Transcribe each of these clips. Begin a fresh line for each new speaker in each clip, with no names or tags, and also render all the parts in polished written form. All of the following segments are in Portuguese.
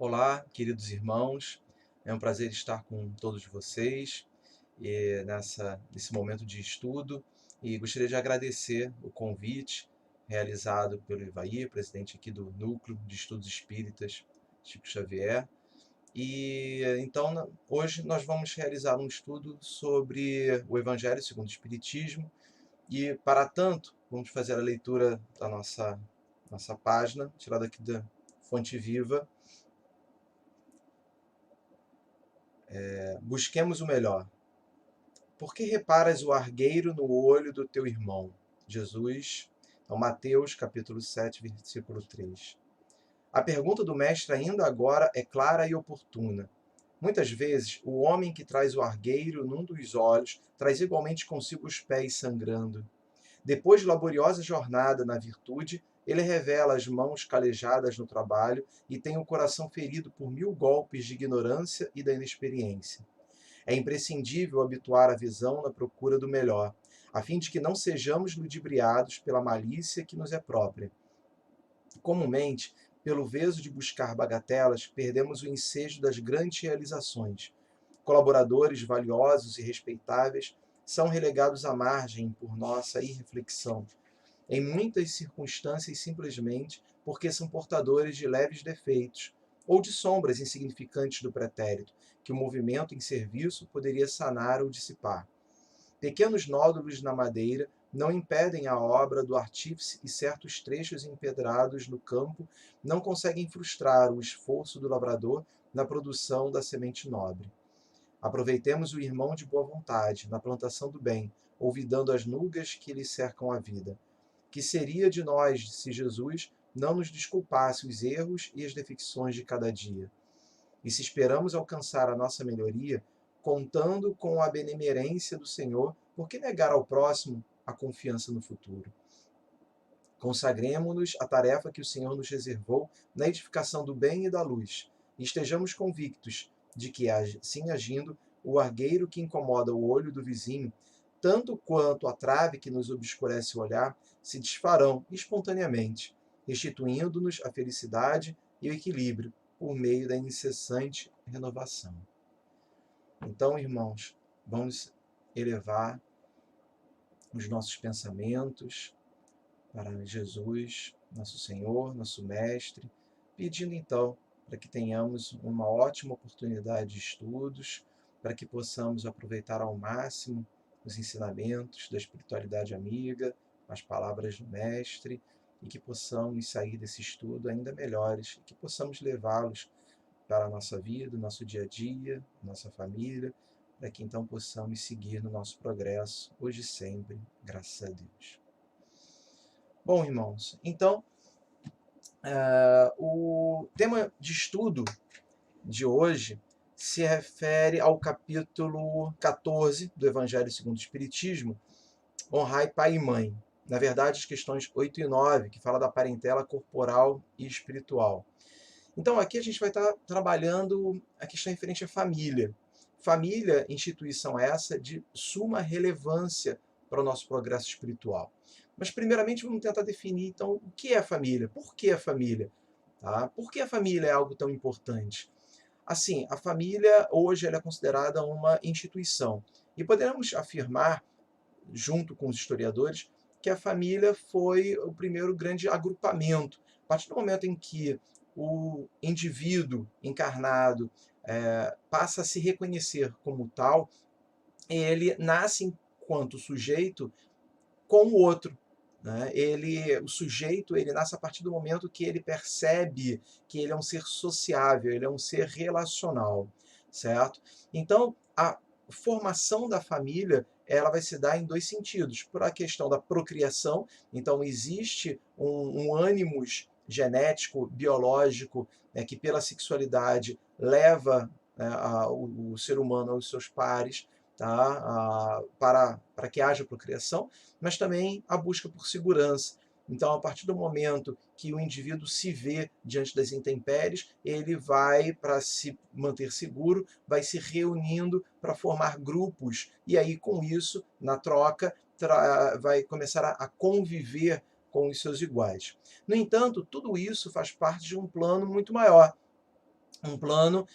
Olá, queridos irmãos. É um prazer estar com todos vocês nesse momento de estudo e gostaria de agradecer o convite realizado pelo Ivaí, presidente aqui do Núcleo de Estudos Espíritas Chico Xavier. Hoje nós vamos realizar um estudo sobre o Evangelho segundo o Espiritismo e, para tanto, vamos fazer a leitura da nossa página, tirada aqui da Fonte Viva. Busquemos o melhor. Por que reparas o argueiro no olho do teu irmão? Jesus, Mateus capítulo 7, versículo 3. A pergunta do mestre ainda agora é clara e oportuna. Muitas vezes, o homem que traz o argueiro num dos olhos traz igualmente consigo os pés sangrando. Depois de laboriosa jornada na virtude, ele revela as mãos calejadas no trabalho e tem o coração ferido por 1000 golpes de ignorância e da inexperiência. É imprescindível habituar a visão na procura do melhor, a fim de que não sejamos ludibriados pela malícia que nos é própria. Comumente, pelo veso de buscar bagatelas, perdemos o ensejo das grandes realizações. Colaboradores valiosos e respeitáveis são relegados à margem por nossa irreflexão, em muitas circunstâncias simplesmente porque são portadores de leves defeitos ou de sombras insignificantes do pretérito, que o movimento em serviço poderia sanar ou dissipar. Pequenos nódulos na madeira não impedem a obra do artífice e certos trechos empedrados no campo não conseguem frustrar o esforço do lavrador na produção da semente nobre. Aproveitemos o irmão de boa vontade na plantação do bem, olvidando as nugas que lhe cercam a vida. Que seria de nós se Jesus não nos desculpasse os erros e as defecções de cada dia? E se esperamos alcançar a nossa melhoria, contando com a benemerência do Senhor, por que negar ao próximo a confiança no futuro? Consagremo-nos à tarefa que o Senhor nos reservou na edificação do bem e da luz, e estejamos convictos de que, assim agindo, o argueiro que incomoda o olho do vizinho, tanto quanto a trave que nos obscurece o olhar, se desfarão espontaneamente, restituindo-nos a felicidade e o equilíbrio por meio da incessante renovação. Então, irmãos, vamos elevar os nossos pensamentos para Jesus, nosso Senhor, nosso Mestre, pedindo então para que tenhamos uma ótima oportunidade de estudos, para que possamos aproveitar ao máximo os ensinamentos da espiritualidade amiga, as palavras do Mestre, e que possamos sair desse estudo ainda melhores, e que possamos levá-los para a nossa vida, nosso dia a dia, nossa família, para que então possamos seguir no nosso progresso, hoje e sempre, graças a Deus. Bom, irmãos, então, o tema de estudo de hoje se refere ao capítulo 14 do Evangelho segundo o Espiritismo, Honrai pai e mãe. Na verdade, as questões 8 e 9, que fala da parentela corporal e espiritual. Então, aqui a gente vai estar trabalhando a questão referente à família. Família, instituição essa de suma relevância para o nosso progresso espiritual. Mas, primeiramente, vamos tentar definir, então, o que é a família? Por que a família? Tá? Por que a família é algo tão importante? Assim, a família, hoje, ela é considerada uma instituição. E podemos afirmar, junto com os historiadores, que a família foi o primeiro grande agrupamento. A partir do momento em que o indivíduo encarnado passa a se reconhecer como tal, ele nasce enquanto sujeito com o outro. Né? O sujeito, ele nasce a partir do momento que ele percebe que ele é um ser sociável, ele é um ser relacional, certo? Então, a formação da família, ela vai se dar em dois sentidos. Por a questão da procriação, então existe um ânimos genético, biológico, né, que pela sexualidade leva, né, o ser humano aos seus pares, tá, para que haja procriação, mas também a busca por segurança. Então, a partir do momento que o indivíduo se vê diante das intempéries, ele vai, para se manter seguro, vai se reunindo para formar grupos, e aí, com isso, na troca, vai começar a conviver com os seus iguais. No entanto, tudo isso faz parte de um plano muito maior, um plano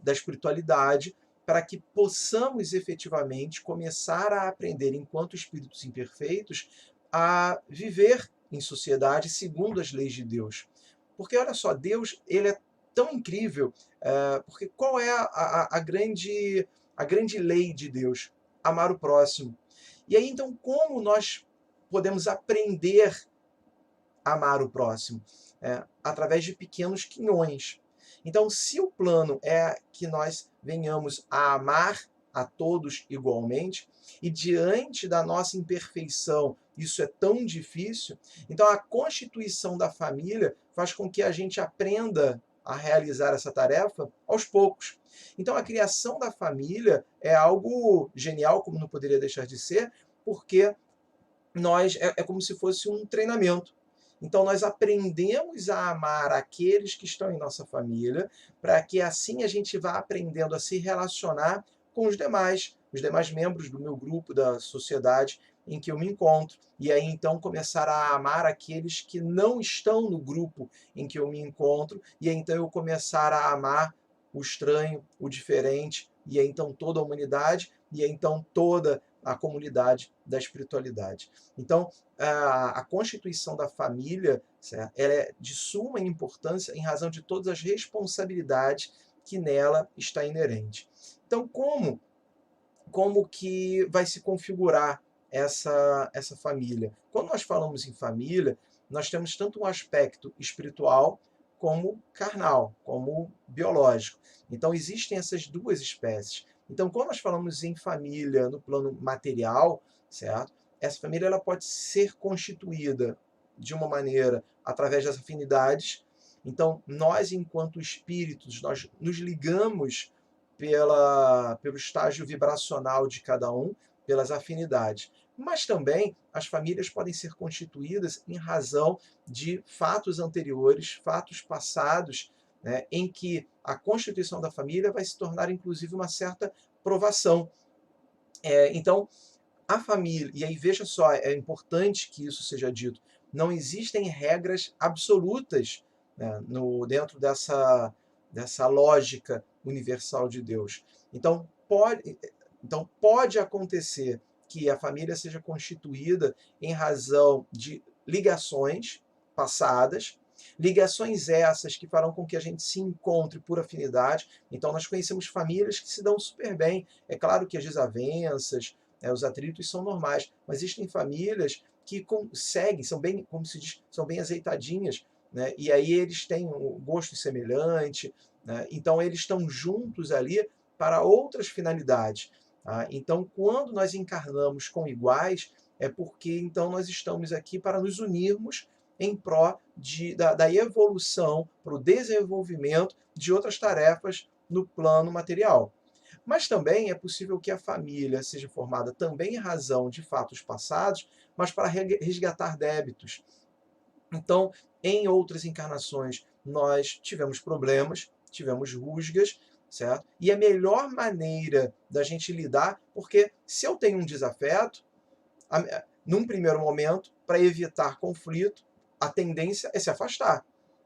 da espiritualidade, para que possamos efetivamente começar a aprender, enquanto espíritos imperfeitos, a viver em sociedade segundo as leis de Deus. Porque, olha só, Deus ele é tão incrível, porque qual é a grande lei de Deus? Amar o próximo. E aí, então, como nós podemos aprender a amar o próximo? Através de pequenos quinhões. Então, se o plano é que nós venhamos a amar a todos igualmente, e diante da nossa imperfeição isso é tão difícil, então a constituição da família faz com que a gente aprenda a realizar essa tarefa aos poucos. Então, a criação da família é algo genial, como não poderia deixar de ser, porque é como se fosse um treinamento. Então, nós aprendemos a amar aqueles que estão em nossa família, para que assim a gente vá aprendendo a se relacionar com os demais membros do meu grupo, da sociedade em que eu me encontro. E aí, então, começar a amar aqueles que não estão no grupo em que eu me encontro, e aí, então, eu começar a amar o estranho, o diferente, e aí, então, toda a humanidade, e aí, então, toda a comunidade da espiritualidade. Então, a constituição da família, certo? Ela é de suma importância em razão de todas as responsabilidades que nela está inerente. Então, como que vai se configurar essa família? Quando nós falamos em família, nós temos tanto um aspecto espiritual como carnal, como biológico. Então, existem essas duas espécies. Então, quando nós falamos em família no plano material, certo? Essa família ela pode ser constituída de uma maneira através das afinidades. Então, nós, enquanto espíritos, nós nos ligamos pelo estágio vibracional de cada um, pelas afinidades. Mas também as famílias podem ser constituídas em razão de fatos anteriores, fatos passados, né, em que a constituição da família vai se tornar, inclusive, uma certa provação. Então, a família, e aí veja só, é importante que isso seja dito, não existem regras absolutas, né, dentro dessa lógica universal de Deus. Então pode acontecer que a família seja constituída em razão de ligações passadas, ligações essas que farão com que a gente se encontre por afinidade. Então nós conhecemos famílias que se dão super bem. É claro que as desavenças, os atritos são normais, mas existem famílias que conseguem, são bem, como se diz, são bem azeitadinhas, né? E aí eles têm um gosto semelhante, né? Então eles estão juntos ali para outras finalidades. Tá? Então, quando nós encarnamos com iguais, é porque então nós estamos aqui para nos unirmos em pró da evolução, para o desenvolvimento de outras tarefas no plano material. Mas também é possível que a família seja formada também em razão de fatos passados, mas para resgatar débitos. Então, em outras encarnações, nós tivemos problemas, tivemos rusgas, certo? E a melhor maneira da gente lidar, porque se eu tenho um desafeto, num primeiro momento, para evitar conflito, a tendência é se afastar.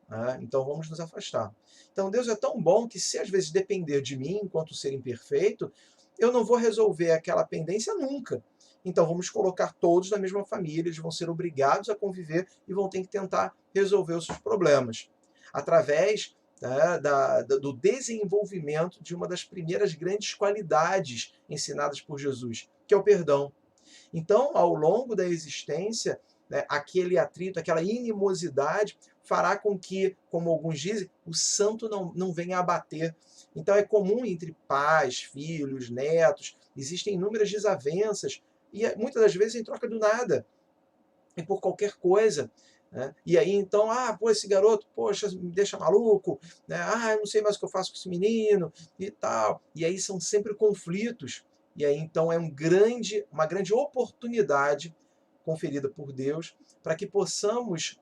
Né? Então vamos nos afastar. Então Deus é tão bom que, se às vezes depender de mim, enquanto ser imperfeito, eu não vou resolver aquela pendência nunca. Então vamos colocar todos na mesma família, eles vão ser obrigados a conviver e vão ter que tentar resolver os seus problemas. Através, né, do desenvolvimento de uma das primeiras grandes qualidades ensinadas por Jesus, que é o perdão. Então, ao longo da existência, né, aquele atrito, aquela inimosidade fará com que, como alguns dizem, o santo não venha a bater. Então é comum entre pais, filhos, netos, existem inúmeras desavenças, e muitas das vezes em troca do nada, e por qualquer coisa. Né? E aí então, pô, esse garoto, poxa, me deixa maluco, né? Eu não sei mais o que eu faço com esse menino, e tal. E aí são sempre conflitos. E aí então é uma grande oportunidade conferida por Deus para que possamos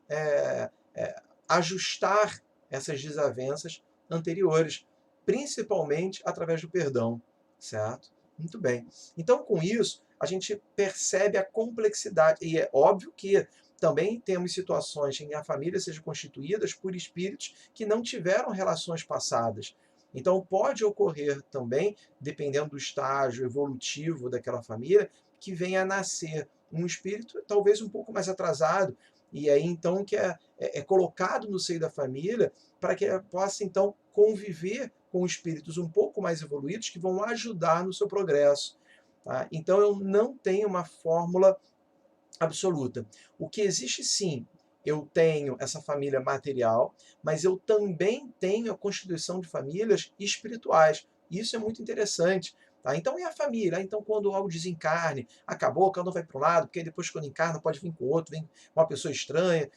ajustar essas desavenças anteriores, principalmente através do perdão, certo? Muito bem. Então, com isso, a gente percebe a complexidade, e é óbvio que também temos situações em que a família seja constituída por espíritos que não tiveram relações passadas. Então, pode ocorrer também, dependendo do estágio evolutivo daquela família, que venha a nascer um espírito talvez um pouco mais atrasado, e aí então que é colocado no seio da família para que ela possa então conviver com espíritos um pouco mais evoluídos que vão ajudar no seu progresso. Tá? Então eu não tenho uma fórmula absoluta. O que existe sim, eu tenho essa família material, mas eu também tenho a constituição de famílias espirituais. Isso é muito interessante. Tá? Então é a família. Então, quando há o desencarne, acabou, cada um vai para um lado, porque depois, quando encarna, pode vir com o outro, vem uma pessoa estranha.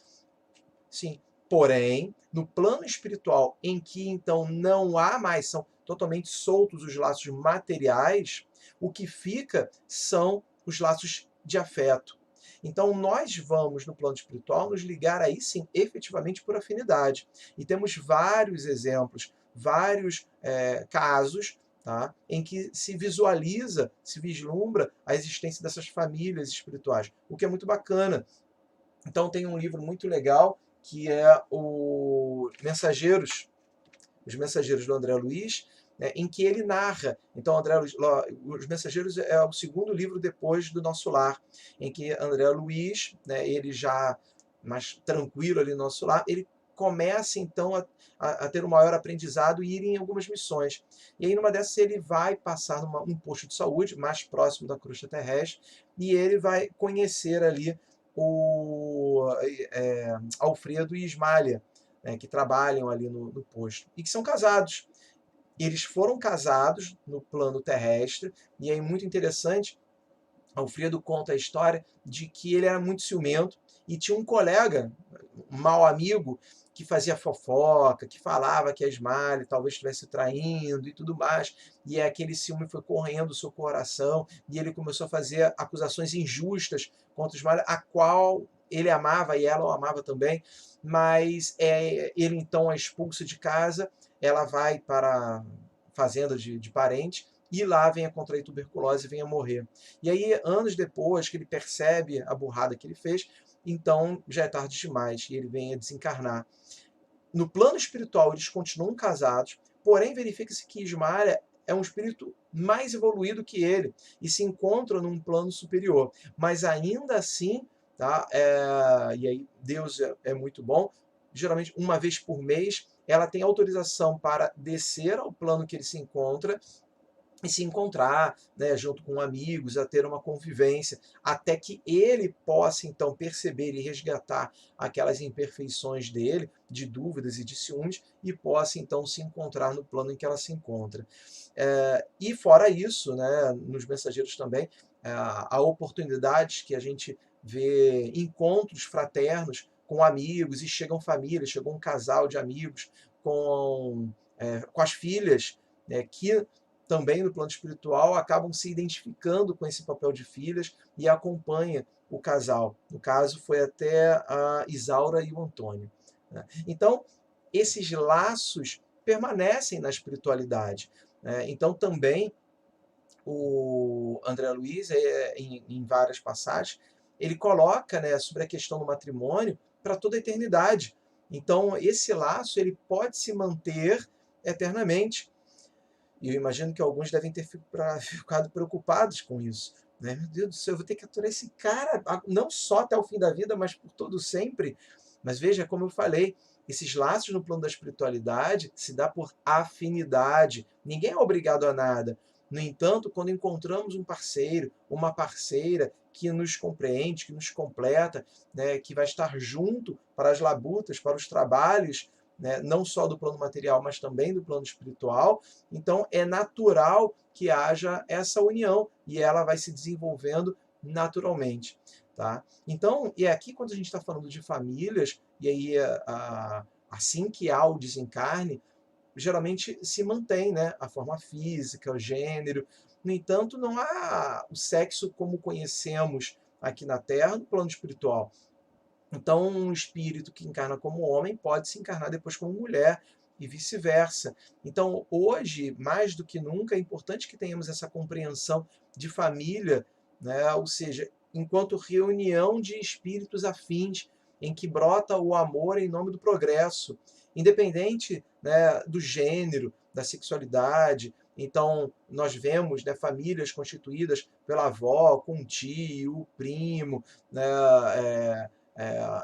Sim. Porém, no plano espiritual, em que então não há mais, são totalmente soltos os laços materiais, o que fica são os laços de afeto. Então, nós vamos, no plano espiritual, nos ligar aí sim, efetivamente por afinidade. E temos vários exemplos, vários casos, tá, em que se visualiza, se vislumbra a existência dessas famílias espirituais, o que é muito bacana. Então, tem um livro muito legal que é o Mensageiros, Os Mensageiros do André Luiz, né, em que ele narra. Então, André Luiz, Os Mensageiros é o segundo livro depois do Nosso Lar, em que André Luiz, né, ele já mais tranquilo ali no Nosso Lar, ele começa então a ter um maior aprendizado e ir em algumas missões. E aí, numa dessas, ele vai passar num posto de saúde mais próximo da crosta terrestre e ele vai conhecer ali o Alfredo e Ismália, né, que trabalham ali no posto, e que são casados. Eles foram casados no plano terrestre, e é muito interessante, Alfredo conta a história de que ele era muito ciumento, e tinha um colega, um mau amigo, que fazia fofoca, que falava que a Ismália talvez estivesse traindo e tudo mais, e aquele ciúme foi correndo o seu coração, e ele começou a fazer acusações injustas contra Ismália, a qual ele amava e ela o amava também, mas ele então a expulsa de casa, ela vai para a fazenda de parente, e lá vem a contrair tuberculose e vem a morrer. E aí, anos depois que ele percebe a burrada que ele fez, então já é tarde demais e ele vem a desencarnar. No plano espiritual, eles continuam casados, porém verifica-se que Ismael é um espírito mais evoluído que ele e se encontra num plano superior. Mas ainda assim, tá? E aí Deus é muito bom. Geralmente, uma vez por mês, ela tem autorização para descer ao plano que ele se encontra e se encontrar, né, junto com amigos, a ter uma convivência, até que ele possa, então, perceber e resgatar aquelas imperfeições dele, de dúvidas e de ciúmes, e possa, então, se encontrar no plano em que ela se encontra. E, fora isso, né, nos mensageiros também, há oportunidades que a gente vê encontros fraternos com amigos, e chegam famílias, chegou um casal de amigos com as filhas, né, que também no plano espiritual, acabam se identificando com esse papel de filhas e acompanha o casal. No caso, foi até a Isaura e o Antônio. Né? Então, esses laços permanecem na espiritualidade. Né? Então, também, o André Luiz, em várias passagens, ele coloca, né, sobre a questão do matrimônio para toda a eternidade. Então, esse laço ele pode se manter eternamente. E eu imagino que alguns devem ter ficado preocupados com isso. Né? Meu Deus do céu, eu vou ter que aturar esse cara, não só até o fim da vida, mas por todo sempre. Mas veja, como eu falei, esses laços no plano da espiritualidade se dá por afinidade. Ninguém é obrigado a nada. No entanto, quando encontramos um parceiro, uma parceira que nos compreende, que nos completa, né, que vai estar junto para as labutas, para os trabalhos, né, não só do plano material, mas também do plano espiritual, então é natural que haja essa união e ela vai se desenvolvendo naturalmente. Tá? Então, e aqui quando a gente está falando de famílias, e aí assim que há o desencarne, geralmente se mantém, né, a forma física, o gênero. No entanto, não há o sexo como conhecemos aqui na Terra no plano espiritual. Então, um espírito que encarna como homem pode se encarnar depois como mulher e vice-versa. Então, hoje, mais do que nunca, é importante que tenhamos essa compreensão de família, né? Ou seja, enquanto reunião de espíritos afins, em que brota o amor em nome do progresso, independente, né, do gênero, da sexualidade. Então, nós vemos, né, famílias constituídas pela avó, com o tio, o primo, né,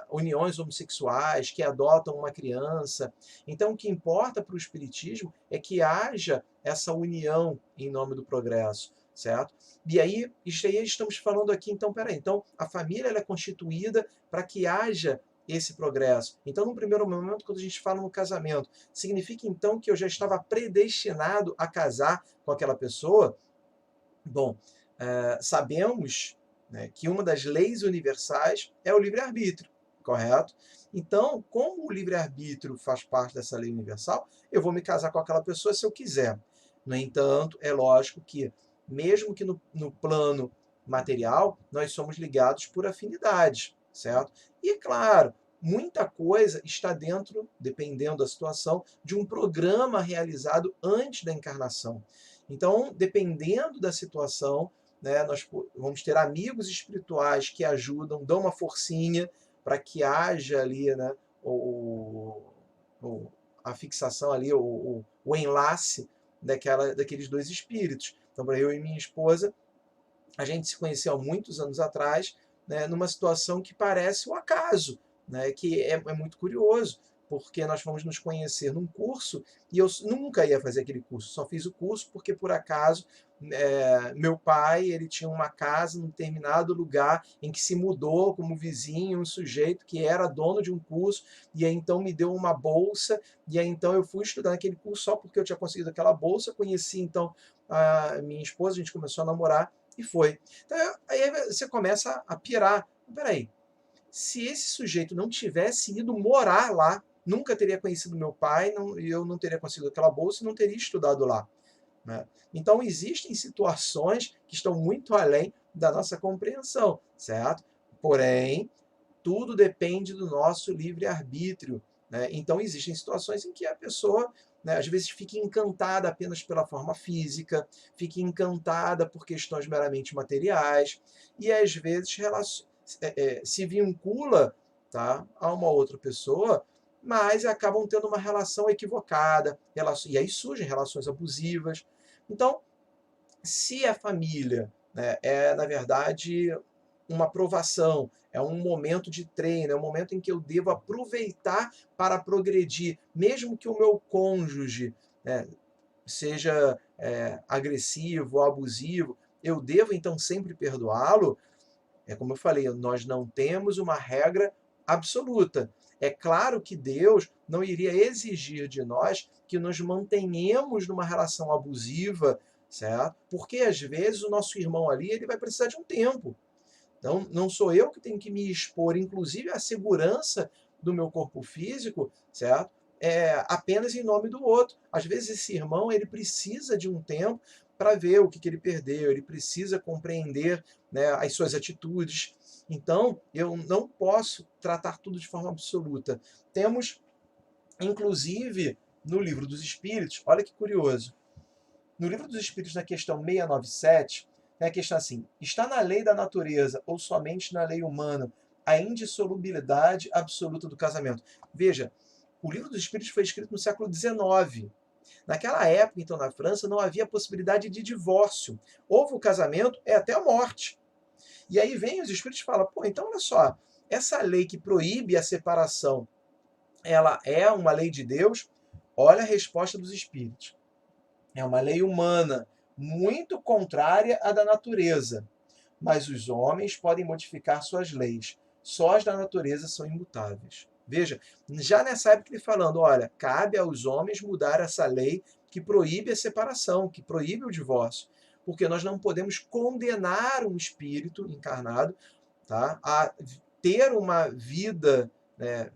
uniões homossexuais que adotam uma criança. Então, o que importa para o Espiritismo é que haja essa união em nome do progresso, certo? E aí, isso aí estamos falando aqui, então, peraí, então a família ela é constituída para que haja esse progresso. Então, no primeiro momento, quando a gente fala no casamento, significa então que eu já estava predestinado a casar com aquela pessoa? Bom, sabemos, né, que uma das leis universais é o livre-arbítrio, correto? Então, como o livre-arbítrio faz parte dessa lei universal, eu vou me casar com aquela pessoa se eu quiser. No entanto, é lógico que, mesmo que no plano material, nós somos ligados por afinidade, certo? E, claro, muita coisa está dentro, dependendo da situação, de um programa realizado antes da encarnação. Então, dependendo da situação, né, nós vamos ter amigos espirituais que ajudam, dão uma forcinha para que haja ali, né, o, a fixação ali, o enlace daqueles dois espíritos. Então, para eu e minha esposa, a gente se conheceu há muitos anos atrás, né, numa situação que parece um acaso, né, que é muito curioso, porque nós fomos nos conhecer num curso e eu nunca ia fazer aquele curso, só fiz o curso porque, por acaso, meu pai ele tinha uma casa num determinado lugar em que se mudou como vizinho um sujeito que era dono de um curso e aí então me deu uma bolsa e aí então eu fui estudar naquele curso só porque eu tinha conseguido aquela bolsa, conheci então a minha esposa, a gente começou a namorar e foi. Então, aí você começa a pirar. Peraí, se esse sujeito não tivesse ido morar lá, nunca teria conhecido meu pai, e eu não teria conseguido aquela bolsa e não teria estudado lá. Né? Então, existem situações que estão muito além da nossa compreensão, certo? Porém, tudo depende do nosso livre-arbítrio. Né? Então, existem situações em que a pessoa, né, às vezes, fica encantada apenas pela forma física, fica encantada por questões meramente materiais, e às vezes se vincula, tá, a uma outra pessoa, mas acabam tendo uma relação equivocada, e aí surgem relações abusivas. Então, se a família, né, é, na verdade, uma aprovação, é um momento de treino, é um momento em que eu devo aproveitar para progredir, mesmo que o meu cônjuge, né, seja agressivo ou abusivo, eu devo então sempre perdoá-lo. É como eu falei, nós não temos uma regra absoluta. É claro que Deus não iria exigir de nós que nos mantenhamos numa relação abusiva, certo? Porque às vezes o nosso irmão ali ele vai precisar de um tempo. Então, não sou eu que tenho que me expor, inclusive, à segurança do meu corpo físico, certo? Apenas em nome do outro. Às vezes, esse irmão ele precisa de um tempo para ver o que ele perdeu, ele precisa compreender, né, as suas atitudes. Então, eu não posso tratar tudo de forma absoluta. Temos, inclusive, no Livro dos Espíritos, olha que curioso. No Livro dos Espíritos, na questão 697, tem a questão assim: está na lei da natureza ou somente na lei humana a indissolubilidade absoluta do casamento? Veja, o Livro dos Espíritos foi escrito no século XIX. Naquela época, então, na França, não havia possibilidade de divórcio. Houve o casamento, até a morte. E aí vem os Espíritos e falam, pô, então olha só, essa lei que proíbe a separação, ela é uma lei de Deus? Olha a resposta dos Espíritos. É uma lei humana, muito contrária à da natureza. Mas os homens podem modificar suas leis. Só as da natureza são imutáveis. Veja, já nessa época ele falando, olha, cabe aos homens mudar essa lei que proíbe a separação, que proíbe o divórcio. Porque nós não podemos condenar um espírito encarnado, tá, a ter uma vida, né,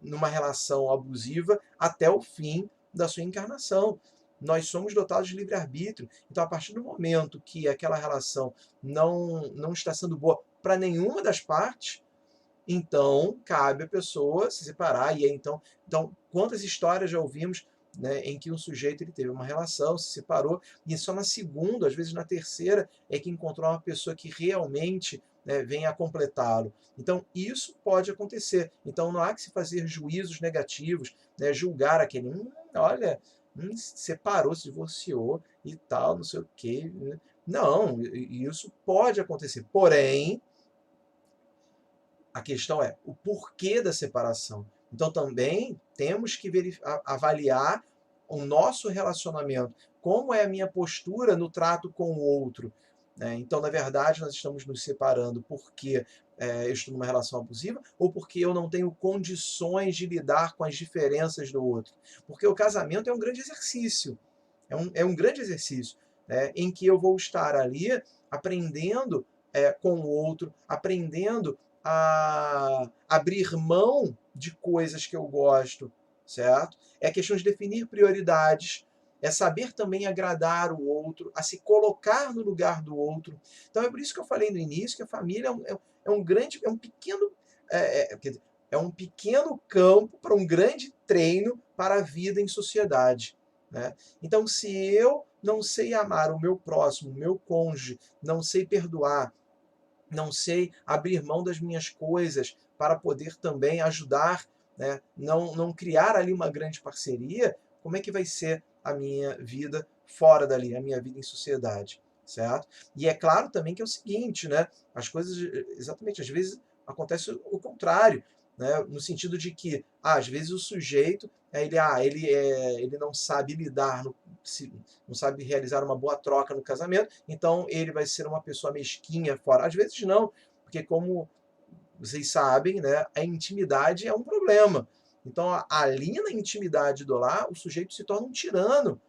numa relação abusiva até o fim da sua encarnação. Nós somos dotados de livre-arbítrio. Então, a partir do momento que aquela relação não está sendo boa para nenhuma das partes, então cabe a pessoa se separar. E aí, então quantas histórias já ouvimos, né, em que um sujeito ele teve uma relação, se separou, e só na segunda, às vezes na terceira, é que encontrou uma pessoa que realmente né, venha a completá-lo. Então, isso pode acontecer. Então, não há que se fazer juízos negativos, né, julgar aquele, olha, separou, se divorciou e tal, não sei o quê. Né? Não, isso pode acontecer. Porém, a questão é o porquê da separação. Então, também temos que avaliar o nosso relacionamento, como é a minha postura no trato com o outro. Né? Então, na verdade, nós estamos nos separando porque eu estou numa relação abusiva ou porque eu não tenho condições de lidar com as diferenças do outro. Porque o casamento é um grande exercício, é um grande exercício, né? Em que eu vou estar ali aprendendo com o outro, aprendendo a abrir mão de coisas que eu gosto, certo? É questão de definir prioridades, é saber também agradar o outro, a se colocar no lugar do outro. Então é por isso que eu falei no início que a família é um grande, é um pequeno, quer dizer, é um pequeno campo para um grande treino para a vida em sociedade. Né? Então, se eu não sei amar o meu próximo, o meu cônjuge, não sei perdoar, não sei abrir mão das minhas coisas para poder também ajudar, né? Não criar ali uma grande parceria, como é que vai ser a minha vida fora dali, a minha vida em sociedade, certo? E é claro também que é o seguinte, né? As coisas, exatamente, às vezes acontece o contrário, né? No sentido de que, às vezes o sujeito, ele não sabe lidar, não sabe realizar uma boa troca no casamento, então ele vai ser uma pessoa mesquinha fora. Às vezes não, porque como vocês sabem, né, a intimidade é um problema. Então, ali na intimidade do lar, o sujeito se torna um tirano,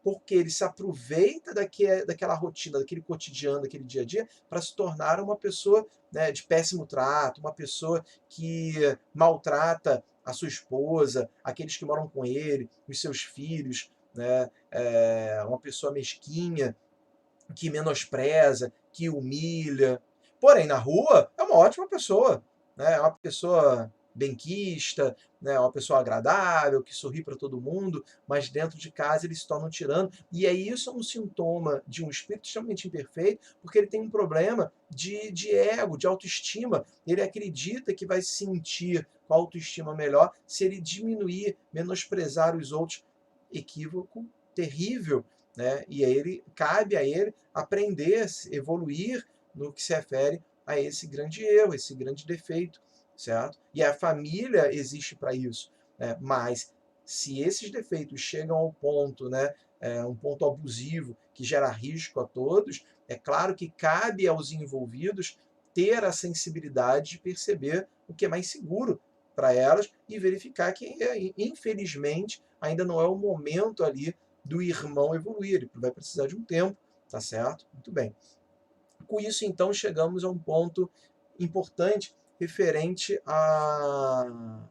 porque ele se aproveita daquela rotina, daquele cotidiano, daquele dia a dia, para se tornar uma pessoa, né, de péssimo trato, uma pessoa que maltrata a sua esposa, aqueles que moram com ele, os seus filhos, né, uma pessoa mesquinha, que menospreza, que humilha. Porém, na rua, é uma ótima pessoa, né? É uma pessoa benquista, né? Uma pessoa agradável, que sorri para todo mundo, mas dentro de casa ele se torna um tirano. E aí isso é um sintoma de um espírito extremamente imperfeito, porque ele tem um problema de ego, de autoestima. Ele acredita que vai se sentir com a autoestima melhor se ele diminuir, menosprezar os outros. Equívoco terrível, né? E aí cabe a ele aprender, evoluir no que se refere a esse grande erro, esse grande defeito, certo? E a família existe para isso, né? Mas se esses defeitos chegam ao ponto, né, um ponto abusivo que gera risco a todos, é claro que cabe aos envolvidos ter a sensibilidade de perceber o que é mais seguro para elas e verificar que, infelizmente, ainda não é o momento ali do irmão evoluir, ele vai precisar de um tempo, tá certo? Muito bem. Com isso, então, chegamos a um ponto importante referente à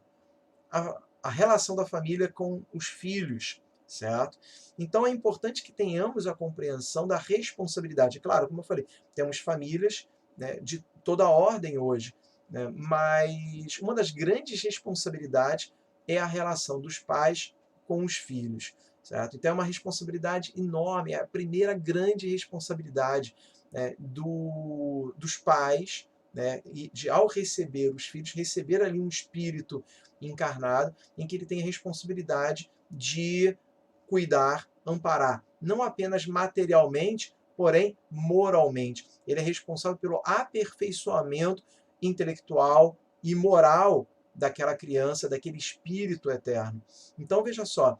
relação da família com os filhos, certo? Então, é importante que tenhamos a compreensão da responsabilidade. Claro, como eu falei, temos famílias, né, de toda ordem hoje, né, mas uma das grandes responsabilidades é a relação dos pais com os filhos, certo? Então, é uma responsabilidade enorme, é a primeira grande responsabilidade, né, dos pais, né, e ao receber os filhos, receber ali um espírito encarnado em que ele tem a responsabilidade de cuidar, amparar, não apenas materialmente, porém moralmente. Ele é responsável pelo aperfeiçoamento intelectual e moral daquela criança, daquele espírito eterno. Então, veja só,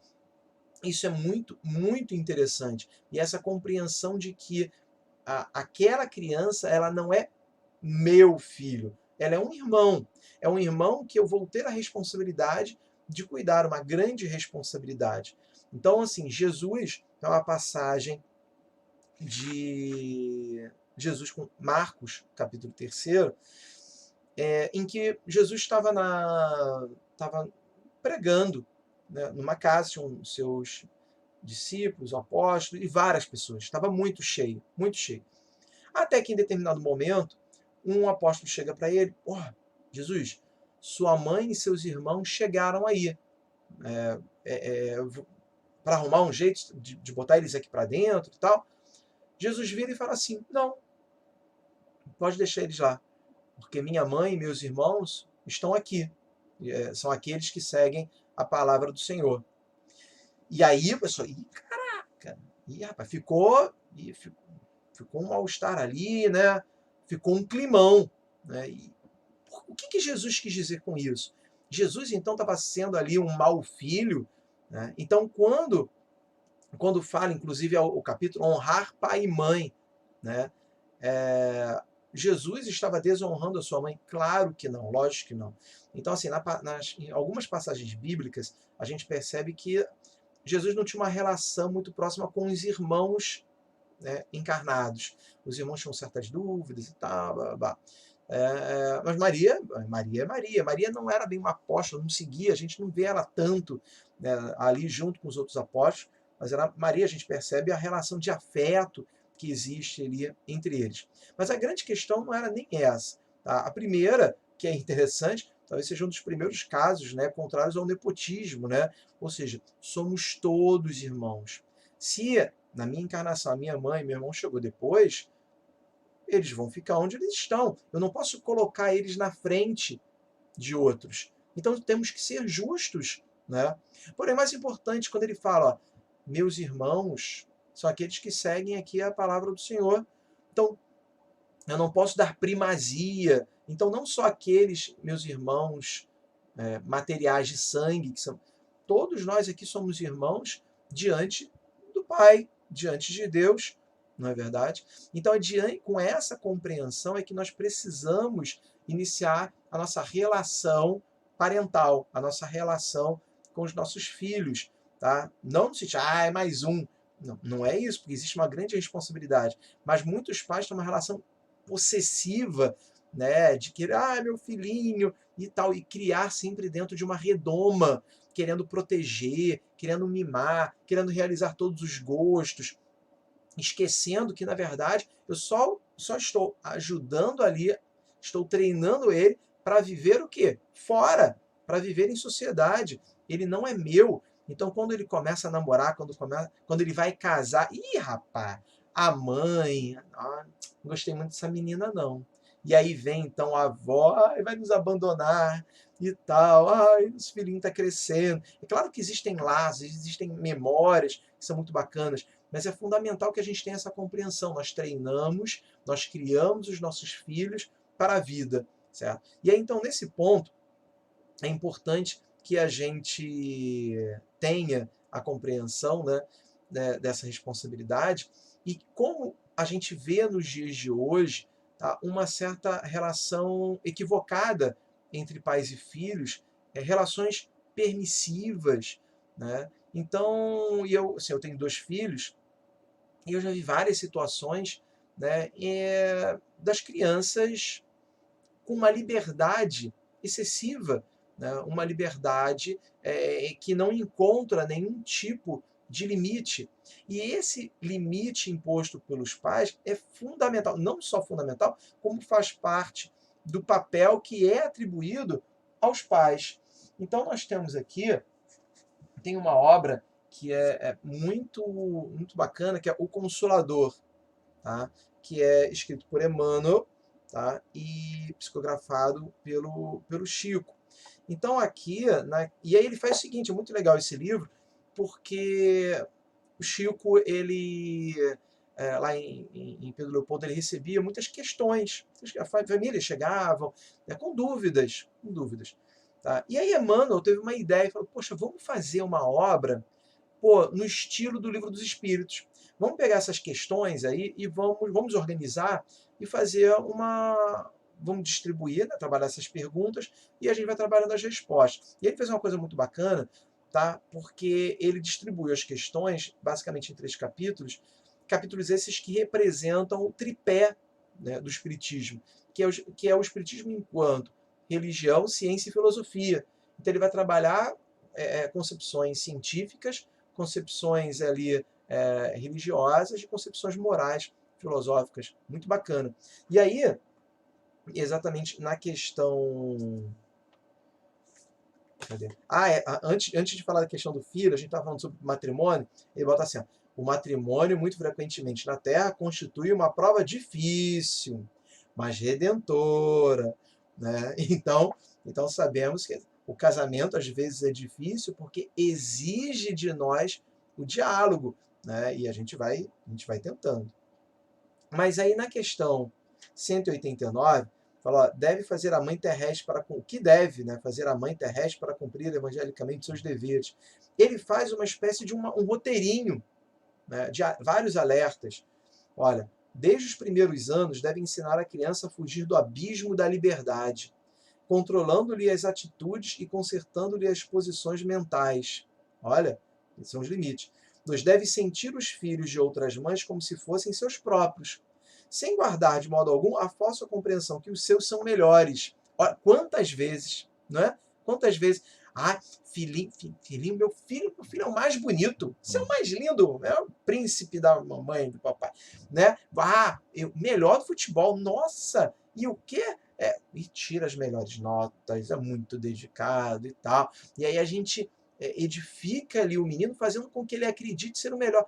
isso é muito, muito interessante. E essa compreensão de que aquela criança, ela não é meu filho, ela é um irmão. É um irmão que eu vou ter a responsabilidade de cuidar, uma grande responsabilidade. Então, assim, Jesus, é uma passagem de Jesus com Marcos, capítulo 3, em que Jesus estava pregando, né, numa casa, tinham seus discípulos, apóstolos e várias pessoas. Estava muito cheio, muito cheio. Até que em determinado momento, um apóstolo chega para ele: "Ó, Jesus, sua mãe e seus irmãos chegaram aí. Para arrumar um jeito de botar eles aqui para dentro e tal." Jesus vira e fala assim: "Não, pode deixar eles lá. porque minha mãe e meus irmãos estão aqui. São aqueles que seguem a palavra do Senhor. E aí, pessoal, caraca, rapaz, ficou um mal-estar ali, né? Ficou um climão, né? E o que Jesus quis dizer com isso? Jesus, então, estava sendo ali um mau filho, né? Então, quando fala, inclusive, o capítulo, honrar pai e mãe, né? Jesus estava desonrando a sua mãe? Claro que não, lógico que não. Então, assim, em algumas passagens bíblicas, a gente percebe que Jesus não tinha uma relação muito próxima com os irmãos, né, encarnados. Os irmãos tinham certas dúvidas e tal, blá, blá, blá. Mas Maria não era bem uma apóstola, não seguia, a gente não vê ela tanto, né, ali junto com os outros apóstolos, mas Maria, a gente percebe a relação de afeto que existe ali entre eles. Mas a grande questão não era nem essa. Tá? A primeira, que é interessante, talvez seja um dos primeiros casos, né, contrários ao nepotismo, né? Ou seja, somos todos irmãos. Se na minha encarnação a minha mãe e meu irmão chegou depois, eles vão ficar onde eles estão. Eu não posso colocar eles na frente de outros. Então temos que ser justos, né? Porém, mais importante, quando ele fala, ó, meus irmãos são aqueles que seguem aqui a palavra do Senhor. Então, eu não posso dar primazia. Então, não só aqueles meus irmãos materiais de sangue, que são. Todos nós aqui somos irmãos diante do Pai, diante de Deus, não é verdade? Então, com essa compreensão é que nós precisamos iniciar a nossa relação parental, a nossa relação com os nossos filhos, tá? Não no sentido, é mais um. Não, não é isso, porque existe uma grande responsabilidade. Mas muitos pais têm uma relação possessiva, né, de que, meu filhinho e tal, e criar sempre dentro de uma redoma, querendo proteger, querendo mimar, querendo realizar todos os gostos, esquecendo que, na verdade, eu só estou ajudando ali, estou treinando ele para viver o quê? Fora, para viver em sociedade. Ele não é meu. Então, quando ele começa a namorar, quando ele vai casar, rapaz, a mãe, não gostei muito dessa menina, não. E aí vem, então, a avó, vai nos abandonar e tal, os filhinhos estão crescendo. É claro que existem laços, existem memórias que são muito bacanas, mas é fundamental que a gente tenha essa compreensão. Nós treinamos, nós criamos os nossos filhos para a vida, certo? E aí, então, nesse ponto, é importante que a gente tenha a compreensão, dessa responsabilidade e como a gente vê nos dias de hoje, tá, uma certa relação equivocada entre pais e filhos, relações permissivas, né? Então, eu tenho 2 filhos e eu já vi várias situações, né, das crianças com uma liberdade excessiva, né, uma liberdade que não encontra nenhum tipo de limite. E esse limite imposto pelos pais é fundamental, não só fundamental, como faz parte do papel que é atribuído aos pais. Então nós temos aqui, tem uma obra que é muito, muito bacana, que é O Consolador, tá? Que é escrito por Emmanuel, tá? E psicografado pelo Chico. Então aqui, e aí ele faz o seguinte, é muito legal esse livro, porque o Chico, ele lá em Pedro Leopoldo, ele recebia muitas questões. A família chegavam, né, com dúvidas, com dúvidas. Tá? E aí Emmanuel teve uma ideia e falou, poxa, vamos fazer uma obra no estilo do Livro dos Espíritos. Vamos pegar essas questões aí e vamos organizar e fazer vamos distribuir, né, trabalhar essas perguntas e a gente vai trabalhando as respostas. E ele fez uma coisa muito bacana, tá? Porque ele distribuiu as questões basicamente em 3 capítulos, capítulos esses que representam o tripé, né, do Espiritismo, que é o Espiritismo enquanto religião, ciência e filosofia. Então ele vai trabalhar concepções científicas, concepções ali religiosas e concepções morais, filosóficas. Muito bacana. E aí, exatamente na questão... Cadê? Antes de falar da questão do filho, a gente estava falando sobre matrimônio, ele bota assim, ó, o matrimônio, muito frequentemente na Terra, constitui uma prova difícil, mas redentora, né? Então sabemos que o casamento às vezes é difícil porque exige de nós o diálogo, né? E a gente vai tentando. Mas aí na questão 189, fala, ó, deve fazer a mãe terrestre para o que deve, né, fazer a mãe terrestre para cumprir evangelicamente seus deveres. Ele faz uma espécie de um roteirinho, né, de vários alertas. Olha, desde os primeiros anos deve ensinar a criança a fugir do abismo da liberdade, controlando-lhe as atitudes e consertando-lhe as posições mentais. Olha, esses são os limites. Nos deve sentir os filhos de outras mães como se fossem seus próprios, sem guardar de modo algum a falsa compreensão que os seus são melhores. Olha, quantas vezes, não é? Quantas vezes? Ah, filhinho, meu filho é o mais bonito, você é o mais lindo, é o príncipe da mamãe, do papai, né? Ah, melhor do futebol, nossa, e o quê? E tira as melhores notas, é muito dedicado e tal. E aí a gente edifica ali o menino, fazendo com que ele acredite ser o melhor.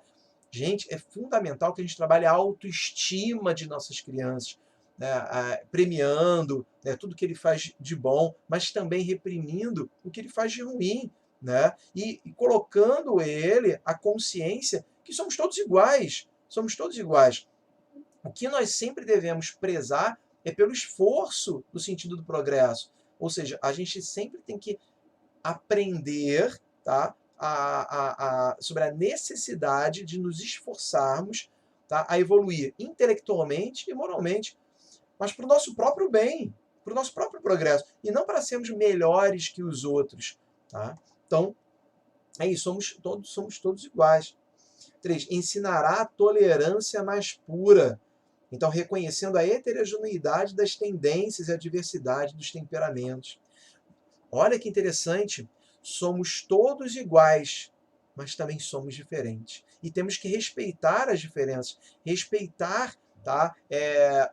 Gente, é fundamental que a gente trabalhe a autoestima de nossas crianças, né, premiando, né, tudo que ele faz de bom, mas também reprimindo o que ele faz de ruim, né, e colocando ele a consciência que somos todos iguais, somos todos iguais. O que nós sempre devemos prezar é pelo esforço no sentido do progresso. Ou seja, a gente sempre tem que aprender, tá, sobre a necessidade de nos esforçarmos, tá, a evoluir intelectualmente e moralmente, mas para o nosso próprio bem, para o nosso próprio progresso, e não para sermos melhores que os outros. Tá? Então, é isso, somos todos iguais. 3. Ensinará a tolerância mais pura. Então, reconhecendo a heterogeneidade das tendências e a diversidade dos temperamentos. Olha que interessante, somos todos iguais, mas também somos diferentes. E temos que respeitar as diferenças, respeitar, tá,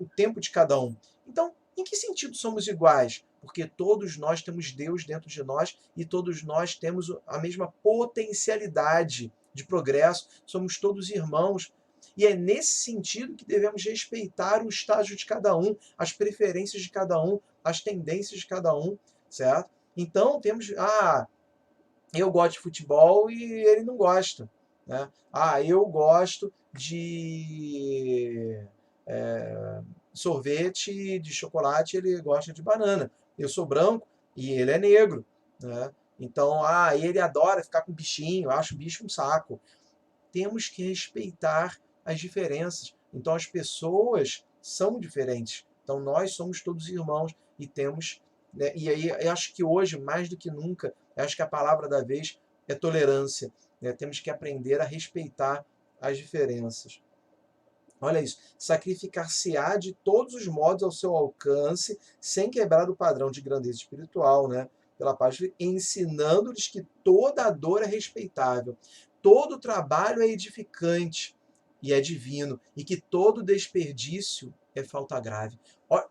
o tempo de cada um. Então, em que sentido somos iguais? Porque todos nós temos Deus dentro de nós e todos nós temos a mesma potencialidade de progresso, somos todos irmãos. E é nesse sentido que devemos respeitar o estágio de cada um, as preferências de cada um, as tendências de cada um, certo? Então temos, eu gosto de futebol e ele não gosta, né? Eu gosto de sorvete de chocolate, ele gosta de banana. Eu sou branco e ele é negro, né? Então, ele adora ficar com bichinho, eu acho bicho um saco. Temos que respeitar as diferenças. Então, as pessoas são diferentes. Então, nós somos todos irmãos e temos, né, e aí eu acho que hoje, mais do que nunca, eu acho que a palavra da vez é tolerância, né? Temos que aprender a respeitar as diferenças. Olha isso. Sacrificar-se-á de todos os modos ao seu alcance, sem quebrar o padrão de grandeza espiritual, né? Pela parte, ensinando-lhes que toda a dor é respeitável, todo trabalho é edificante e é divino, e que todo desperdício é falta grave.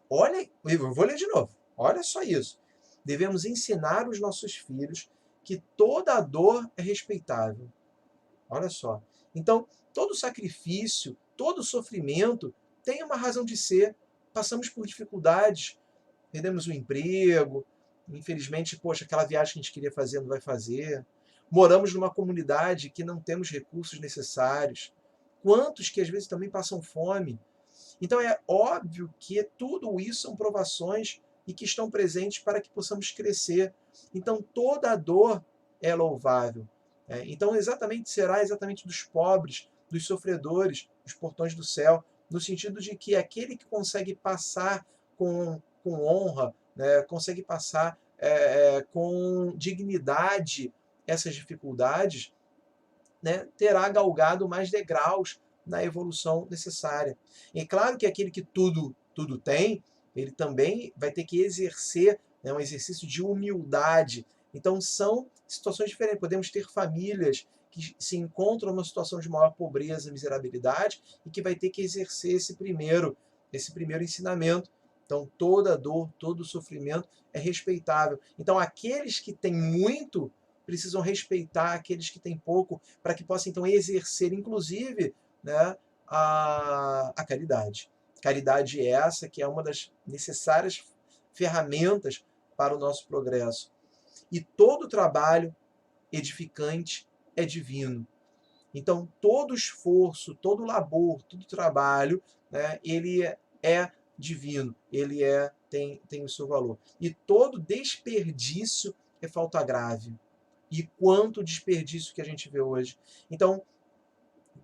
Olha, eu vou ler de novo. Olha só isso. Devemos ensinar os nossos filhos que toda a dor é respeitável. Olha só. Então, todo sacrifício, todo sofrimento tem uma razão de ser. Passamos por dificuldades, perdemos o emprego, infelizmente, poxa, aquela viagem que a gente queria fazer não vai fazer. Moramos numa comunidade que não temos recursos necessários. Quantos que às vezes também passam fome. Então é óbvio que tudo isso são provações e que estão presentes para que possamos crescer. Então toda a dor é louvável. Então será exatamente dos pobres, dos sofredores, dos portões do céu, no sentido de que aquele que consegue passar com honra, né, consegue passar com dignidade essas dificuldades, né, terá galgado mais degraus na evolução necessária. E é claro que aquele que tudo tem, ele também vai ter que exercer, né, um exercício de humildade. Então são situações diferentes. Podemos ter famílias que se encontram numa situação de maior pobreza e miserabilidade e que vai ter que exercer esse primeiro ensinamento. Então toda dor, todo sofrimento é respeitável. Então aqueles que têm muito precisam respeitar aqueles que têm pouco, para que possam então exercer, inclusive, né, a caridade. Caridade é essa que é uma das necessárias ferramentas para o nosso progresso. E todo trabalho edificante é divino. Então, todo esforço, todo labor, todo trabalho, né, ele é divino, ele tem o seu valor. E todo desperdício é falta grave. E quanto desperdício que a gente vê hoje. Então,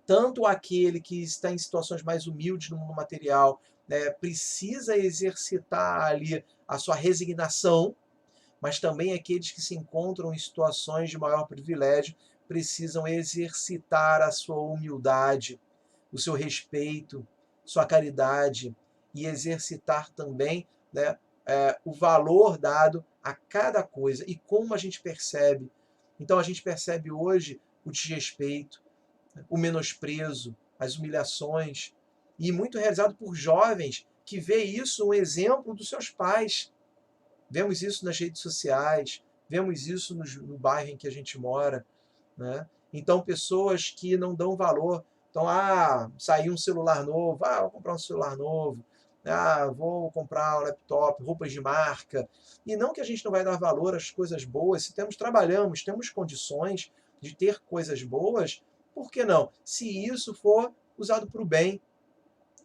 tanto aquele que está em situações mais humildes no mundo material, né, precisa exercitar ali a sua resignação, mas também aqueles que se encontram em situações de maior privilégio precisam exercitar a sua humildade, o seu respeito, sua caridade e exercitar também, né, o valor dado a cada coisa e como a gente percebe. Então a gente percebe hoje o desrespeito, o menosprezo, as humilhações, e muito realizado por jovens que vê isso um exemplo dos seus pais. Vemos isso nas redes sociais, vemos isso no bairro em que a gente mora, né? Então, pessoas que não dão valor. Então, saiu um celular novo, vou comprar um celular novo, vou comprar um laptop, roupas de marca. E não que a gente não vai dar valor às coisas boas, se trabalhamos, temos condições de ter coisas boas, por que não? Se isso for usado para o bem.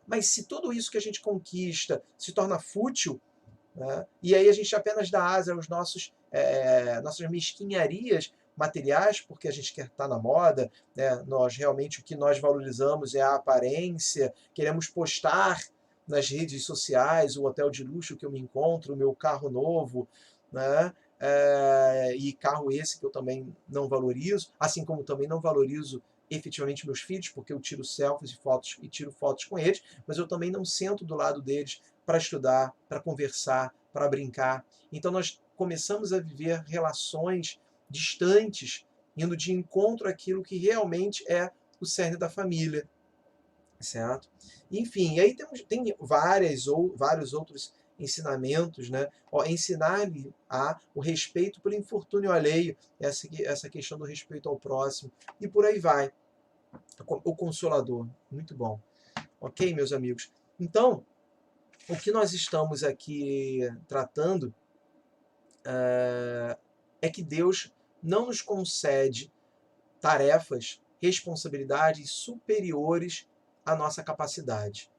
Mas se tudo isso que a gente conquista se torna fútil, né, e aí a gente apenas dá asa aos nossas mesquinharias materiais, porque a gente quer estar na moda, né? Nós realmente o que nós valorizamos é a aparência, queremos postar nas redes sociais o hotel de luxo que eu me encontro, o meu carro novo, né? E carro esse que eu também não valorizo, assim como também não valorizo efetivamente meus filhos, porque eu tiro selfies e fotos e tiro fotos com eles, mas eu também não sento do lado deles para estudar, para conversar, para brincar. Então nós começamos a viver relações distantes, indo de encontro àquilo que realmente é o cerne da família, certo? Enfim, aí tem vários outros ensinamentos, né? Ensinar-lhe o respeito pelo infortúnio alheio, essa questão do respeito ao próximo, e por aí vai. O Consolador, muito bom. Ok, meus amigos? Então, o que nós estamos aqui tratando é que Deus não nos concede tarefas, responsabilidades superiores à nossa capacidade.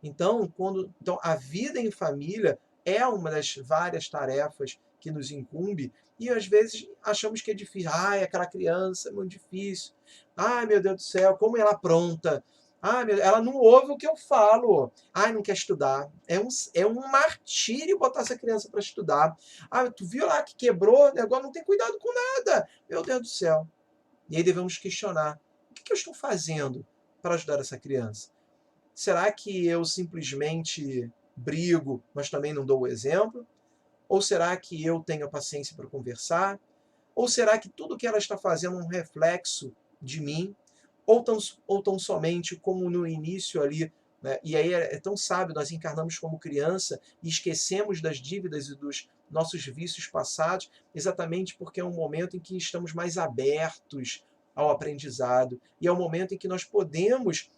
Então, a vida em família é uma das várias tarefas que nos incumbe e às vezes achamos que é difícil. Aquela criança é muito difícil. Meu Deus do céu, como ela apronta. Ela não ouve o que eu falo. Não quer estudar. É um martírio botar essa criança para estudar. Tu viu lá que quebrou, agora não tem cuidado com nada. Meu Deus do céu. E aí devemos questionar: o que eu estou fazendo para ajudar essa criança? Será que eu simplesmente brigo, mas também não dou o exemplo? Ou será que eu tenho a paciência para conversar? Ou será que tudo que ela está fazendo é um reflexo de mim? Ou tão somente como no início ali, né? E aí é tão sábio, nós encarnamos como criança e esquecemos das dívidas e dos nossos vícios passados, exatamente porque é um momento em que estamos mais abertos ao aprendizado e é um momento em que nós podemos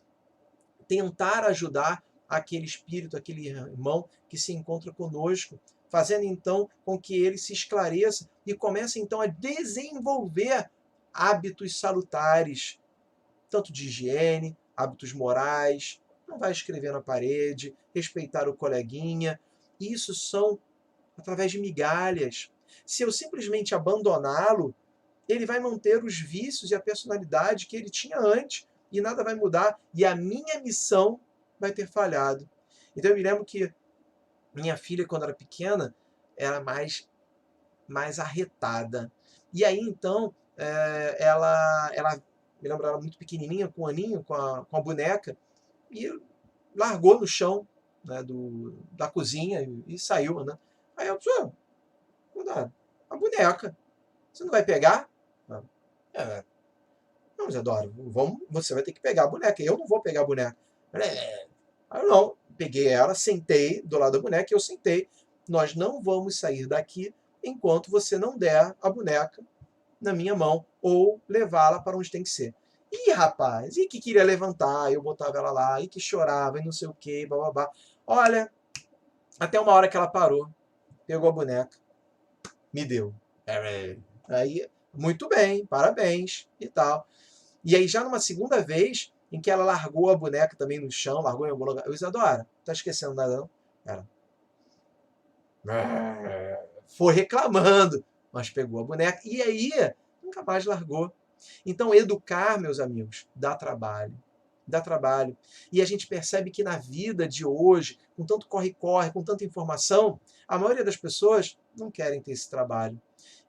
tentar ajudar aquele espírito, aquele irmão que se encontra conosco, fazendo então com que ele se esclareça e comece então a desenvolver hábitos salutares, tanto de higiene, hábitos morais, não vai escrever na parede, respeitar o coleguinha. Isso são através de migalhas. Se eu simplesmente abandoná-lo, ele vai manter os vícios e a personalidade que ele tinha antes e nada vai mudar e a minha missão vai ter falhado. Então eu me lembro que minha filha, quando era pequena, era mais arretada. E aí, então, ela me lembro, ela muito pequenininha, com um aninho, com a boneca, e largou no chão, né, da cozinha e saiu, né? Aí eu disse, cuidado, a boneca, você não vai pegar? É, não, Isadora, você vai ter que pegar a boneca, eu não vou pegar a boneca. Aí eu não, peguei ela, sentei do lado da boneca e eu sentei. Nós não vamos sair daqui enquanto você não der a boneca na minha mão ou levá-la para onde tem que ser. E rapaz, e que queria levantar, eu botava ela lá, e que chorava, e não sei o que, bababá. Olha, até uma hora que ela parou, pegou a boneca, me deu. Aí, muito bem, parabéns e tal. E aí, já numa segunda vez, em que ela largou a boneca também no chão, largou em algum lugar. Eu, Isadora, tá esquecendo nada não? Ela foi reclamando, mas pegou a boneca. E aí, nunca mais largou. Então, educar, meus amigos, dá trabalho. Dá trabalho. E a gente percebe que na vida de hoje, com tanto corre-corre, com tanta informação, a maioria das pessoas não querem ter esse trabalho.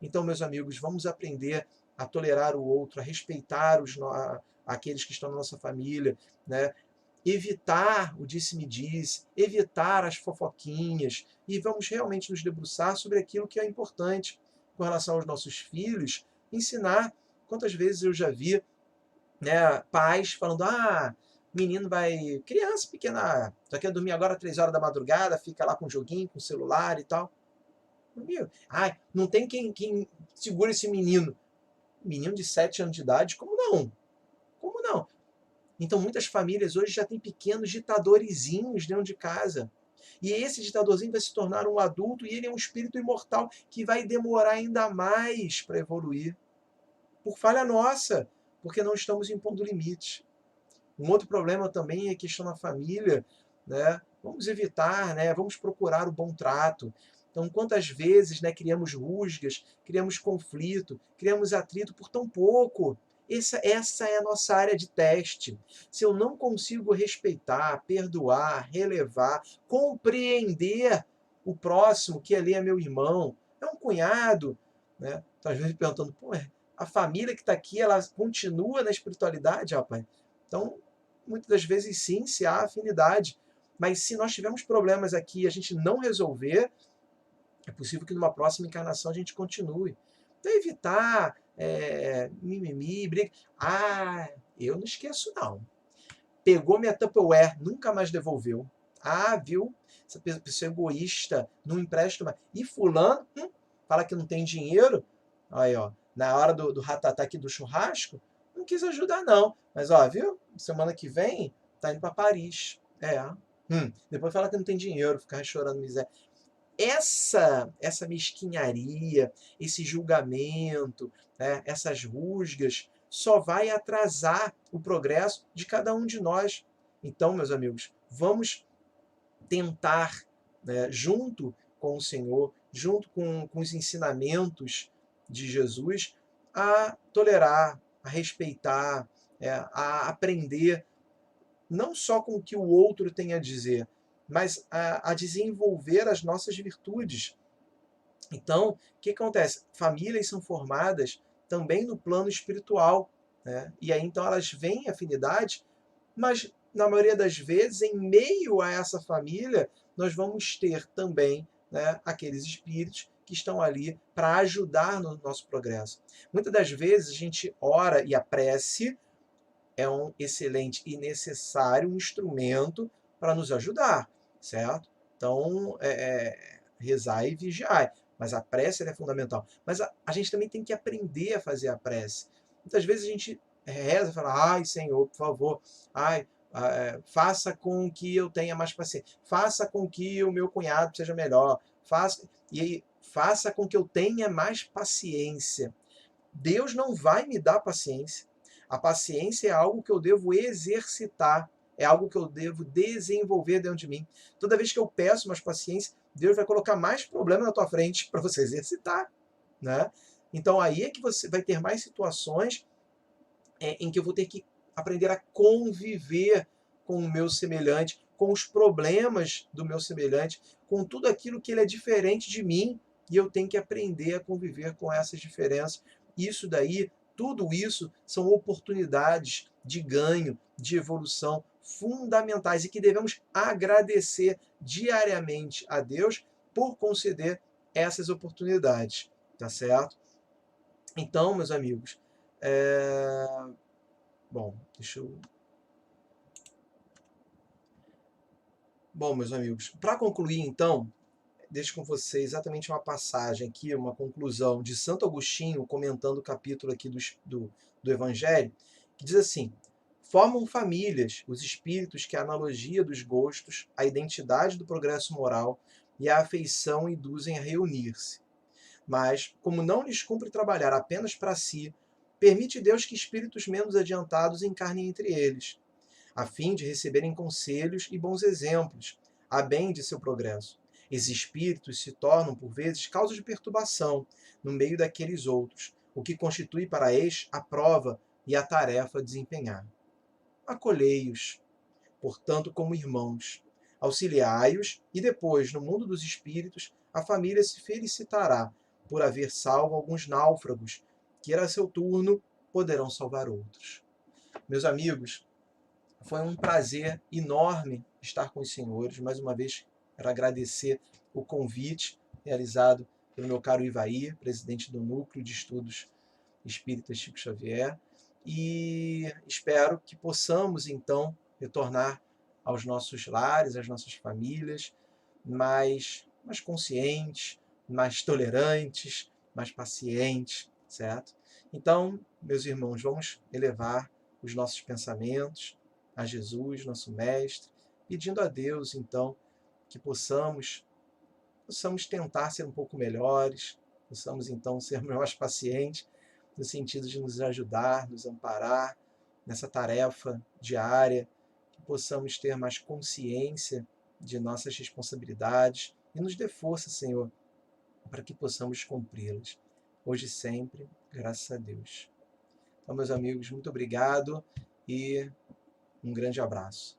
Então, meus amigos, vamos aprender a tolerar o outro, a respeitar aqueles que estão na nossa família, né? Evitar o disse-me-disse, evitar as fofoquinhas e vamos realmente nos debruçar sobre aquilo que é importante com relação aos nossos filhos, ensinar. Quantas vezes eu já vi, né, pais falando, menino vai, criança pequena, só quer dormir agora 3 horas da madrugada, fica lá com joguinho, com celular e tal. Meu, não tem quem segura esse menino. Menino de 7 anos de idade, como não? Como não? Então, muitas famílias hoje já têm pequenos ditadorzinhos dentro de casa. E esse ditadorzinho vai se tornar um adulto e ele é um espírito imortal que vai demorar ainda mais para evoluir. Por falha nossa, porque não estamos impondo limites. Um outro problema também é a questão da família, né? Vamos evitar, né? Vamos procurar o bom trato. Então, quantas vezes, né, criamos rusgas, criamos conflito, criamos atrito por tão pouco? Essa é a nossa área de teste. Se eu não consigo respeitar, perdoar, relevar, compreender o próximo, que ali é meu irmão, é um cunhado, né? Então, às vezes perguntando, pô, a família que está aqui, ela continua na espiritualidade, rapaz? Então, muitas das vezes sim, se há afinidade. Mas se nós tivermos problemas aqui e a gente não resolver, é possível que numa próxima encarnação a gente continue. Então, evitar mimimi, briga. Eu não esqueço, não. Pegou minha Tupperware, nunca mais devolveu. Viu? Essa pessoa egoísta, não empresta mais. E fulano, fala que não tem dinheiro. Aí, ó, na hora do ratatá aqui do churrasco, não quis ajudar, não. Mas, ó, viu? Semana que vem, tá indo para Paris. Depois fala que não tem dinheiro, ficar chorando miséria. Essa mesquinharia, esse julgamento, né, essas rusgas, só vai atrasar o progresso de cada um de nós. Então, meus amigos, vamos tentar, né, junto com o Senhor, junto com os ensinamentos de Jesus, a tolerar, a respeitar, a aprender não só com o que o outro tem a dizer, mas a desenvolver as nossas virtudes. Então, o que acontece? Famílias são formadas também no plano espiritual, né? E aí então elas veem afinidade, mas na maioria das vezes, em meio a essa família, nós vamos ter também, né, aqueles espíritos que estão ali para ajudar no nosso progresso. Muitas das vezes a gente ora e a prece é um excelente e necessário instrumento para nos ajudar, certo? Então, rezar e vigiar. Mas a prece é fundamental. Mas a gente também tem que aprender a fazer a prece. Muitas vezes a gente reza e fala, ai, Senhor, por favor, faça com que eu tenha mais paciência. Faça com que o meu cunhado seja melhor. Faça com que eu tenha mais paciência. Deus não vai me dar paciência. A paciência é algo que eu devo exercitar, é algo que eu devo desenvolver dentro de mim. Toda vez que eu peço mais paciência, Deus vai colocar mais problema na tua frente para você exercitar, né? Então aí é que você vai ter mais situações em que eu vou ter que aprender a conviver com o meu semelhante, com os problemas do meu semelhante, com tudo aquilo que ele é diferente de mim, e eu tenho que aprender a conviver com essas diferenças. Isso daí, tudo isso são oportunidades de ganho, de evolução fundamentais e que devemos agradecer diariamente a Deus por conceder essas oportunidades, tá certo? Então, meus amigos, bom, deixa eu. Bom, meus amigos, para concluir, então, deixo com vocês exatamente uma passagem aqui, uma conclusão de Santo Agostinho, comentando o capítulo aqui do Evangelho, que diz assim: formam famílias os espíritos que a analogia dos gostos, a identidade do progresso moral e a afeição induzem a reunir-se. Mas, como não lhes cumpre trabalhar apenas para si, permite Deus que espíritos menos adiantados encarnem entre eles, a fim de receberem conselhos e bons exemplos, a bem de seu progresso. Esses espíritos se tornam, por vezes, causa de perturbação no meio daqueles outros, o que constitui para estes a prova e a tarefa a desempenhar. Acolhei-os, portanto, como irmãos. Auxiliai-os, e depois, no mundo dos espíritos, a família se felicitará por haver salvo alguns náufragos, que, a seu turno, poderão salvar outros. Meus amigos, foi um prazer enorme estar com os senhores. Mais uma vez, quero agradecer o convite realizado pelo meu caro Ivair, presidente do Núcleo de Estudos Espíritas Chico Xavier, e espero que possamos, então, retornar aos nossos lares, às nossas famílias, mais conscientes, mais tolerantes, mais pacientes, certo? Então, meus irmãos, vamos elevar os nossos pensamentos a Jesus, nosso Mestre, pedindo a Deus, então, que possamos tentar ser um pouco melhores, possamos, então, ser mais pacientes, no sentido de nos ajudar, nos amparar nessa tarefa diária, que possamos ter mais consciência de nossas responsabilidades e nos dê força, Senhor, para que possamos cumpri-las. Hoje e sempre, graças a Deus. Então, meus amigos, muito obrigado e um grande abraço.